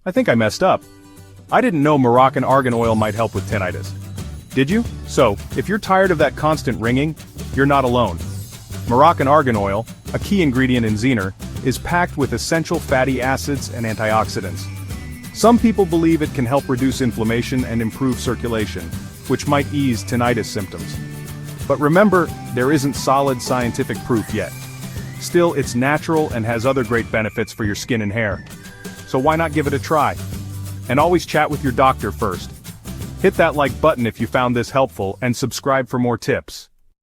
I think I messed up. I didn't know Moroccan argan oil might help with tinnitus. Did you? So, if you're tired of that constant ringing, you're not alone. Moroccan argan oil, a key ingredient in Zener, is packed with essential fatty acids and antioxidants. Some people believe it can help reduce inflammation and improve circulation, which might ease tinnitus symptoms. But remember, there isn't solid scientific proof yet. Still, it's natural and has other great benefits for your skin and hair. So why not give it a try? And always chat with your doctor first. Hit that like button if you found this helpful and subscribe for more tips.